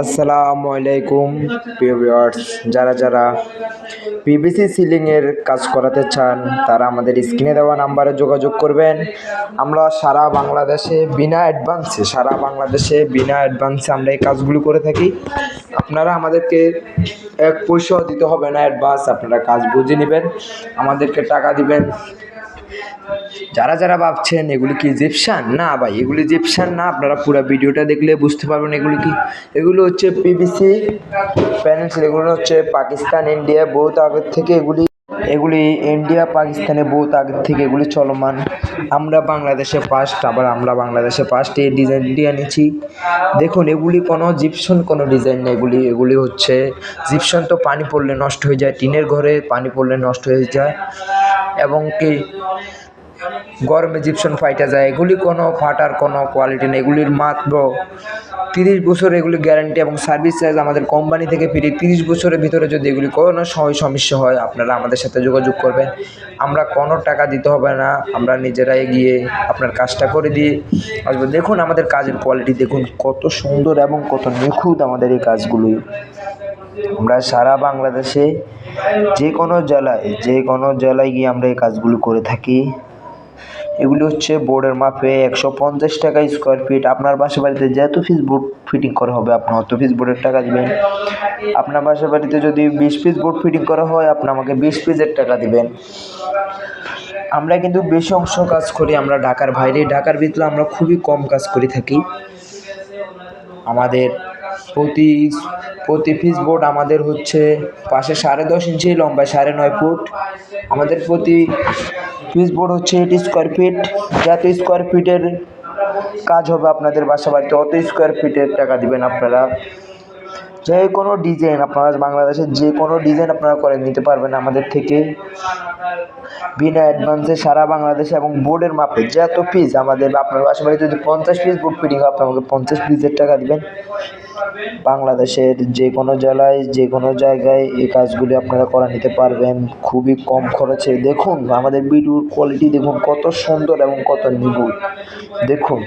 আসসালামু আলাইকুম প্রিয় ভিউয়ার্স, যারা পিভিসি সিলিং এর কাজ করাতে চান তারা আমাদের স্ক্রিনে দেওয়া নাম্বারে যোগাযোগ করবেন। আমরা সারা বাংলাদেশে বিনা অ্যাডভান্সে আমরা এই কাজগুলো করে থাকি। আপনারা আমাদেরকে এক পয়সাও দিতে হবে না অ্যাডভান্স, আপনারা কাজ বুঝে নেবেন, আমাদেরকে টাকা দিবেন। যারা ভাবছেন এগুলি কি জিপসান, না ভাই এগুলি জিপসান না, আপনারা পুরো ভিডিওটা দেখলে বুঝতে পারবেন এগুলি কি। এগুলো হচ্ছে পিভিসি প্যানেল, এগুলো হচ্ছে পাকিস্তান ইন্ডিয়া বহুত আগের থেকে এগুলি ইন্ডিয়া পাকিস্তানে বহুত আগের থেকে এগুলি চলমান। আমরা বাংলাদেশে ফার্স্ট এই ডিজাইনটি এনেছি। দেখুন এগুলি কোনো জিপসন কোনো ডিজাইন না, এগুলি হচ্ছে জিপসন তো পানি পড়লে নষ্ট হয়ে যায়, টিনের ঘরে পানি পড়লে নষ্ট হয়ে যায় এবং কি গরমে জিপসন ফাইটা যায়। এগুলি কোনো ফাটার কোনো কোয়ালিটি নেই, এগুলির মাত্র 30 বছর এগুলি গ্যারান্টি এবং সার্ভিস চার্জ আমাদের কোম্পানি থেকে ফ্রি। 30 বছরের ভিতরে যদি এগুলি কোনো সমস্যা হয় আপনারা আমাদের সাথে যোগাযোগ করবেন, আমরা কোনো টাকা দিতে হবে না, আমরা নিজেরাই গিয়ে আপনার কাজটা করে দিয়ে আসবো। দেখুন আমাদের কাজের কোয়ালিটি দেখুন কত সুন্দর এবং কত নিখুঁত আমাদের এই কাজগুলি। আমরা সারা বাংলাদেশে যে কোনো জেলায় গিয়ে আমরা এই কাজগুলো করে থাকি। এগুলি হচ্ছে বোর্ডের মাপে 150 টাকা স্কোয়ার ফিট। আপনার বাড়িতে যত পিস বোর্ড ফিটিং করা হবে আপনি অত পিস বোর্ডের টাকা দিবেন। আপনার বাড়িতে যদি 20 পিস বোর্ড ফিটিং করা হয় আপনি আমাকে 20 পিসের টাকা দিবেন। আমরা কিন্তু বেশি অংশ কাজ করি আমরা ঢাকার বাইরে, ঢাকার ভিতরে আমরা খুবই কম কাজ করে থাকি। আমাদের প্রতি পিস বোর্ড আমাদের হচ্ছে পাশে 10.5 ইঞ্চি, লম্বায় 9.5 ফুট। আমাদের প্রতি পিস বোর্ড হচ্ছে 8 স্কোয়ার ফিট। যত স্কোয়ার ফিটের কাজ হবে আপনাদের বাড়িতে অত স্কোয়ার ফিটের টাকা দিবেন। আপনারা যে কোনো ডিজাইন, আপনারা বাংলাদেশের যে কোনো ডিজাইন আপনারা করে নিতে পারবেন আমাদের থেকে বিনা অ্যাডভান্সে সারা বাংলাদেশে এবং বোর্ডের মাপে যত পিস আমাদের। আপনার বাড়িতে যদি 50 পিস বোর্ড ফিটিং হয় আপনি আমাকে 50 পিসের টাকা দিবেন। বাংলাদেশের যে কোনো জেলায় যে কোনো জায়গায় এই কাজগুলি আপনারা করে নিতে পারবেন খুবই কম খরচে। দেখুন আমাদের ভিডিওর কোয়ালিটি দেখুন কত সুন্দর এবং কত নিখুঁত। দেখুন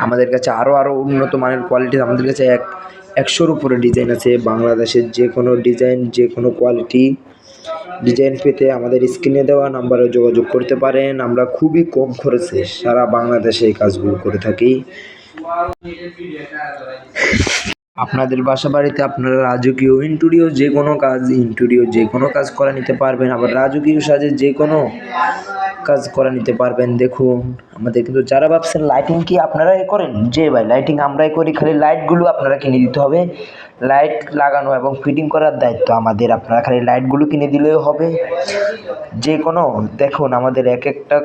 আমাদের কাছে আরও উন্নত মানের কোয়ালিটি, আমাদের কাছে 100-র উপরে ডিজাইন আছে। বাংলাদেশের যে কোনো ডিজাইন যে কোনো কোয়ালিটি ডিজাইন পেতে আমাদের স্ক্রিনে দেওয়া নাম্বারে যোগাযোগ করতে পারেন। আমরা খুবই কম খরচে সারা বাংলাদেশে এই কাজগুলো করে থাকি। আপনাদের বাড়িতে আপনারা রাজকীয় ইন্টেরিয়র যে কোনো কাজ করে নিতে পারবেন, আবার রাজকীয় সাজে যে কোনো কাজ করে নিতে পারবেন। দেখুন আমাদের কিন্তু যারা ভাবছেন লাইটিং কি আপনারাই করেন, যে ভাই লাইটিং আমরাই করি, খালি লাইটগুলো আপনারা কিনে দিতে হবে। লাইট লাগানো এবং ফিটিং করার দায়িত্ব আমাদের, আপনারা খালি লাইটগুলো কিনে দিলেও হবে। যে কোনো দেখুন আমাদের এক একটা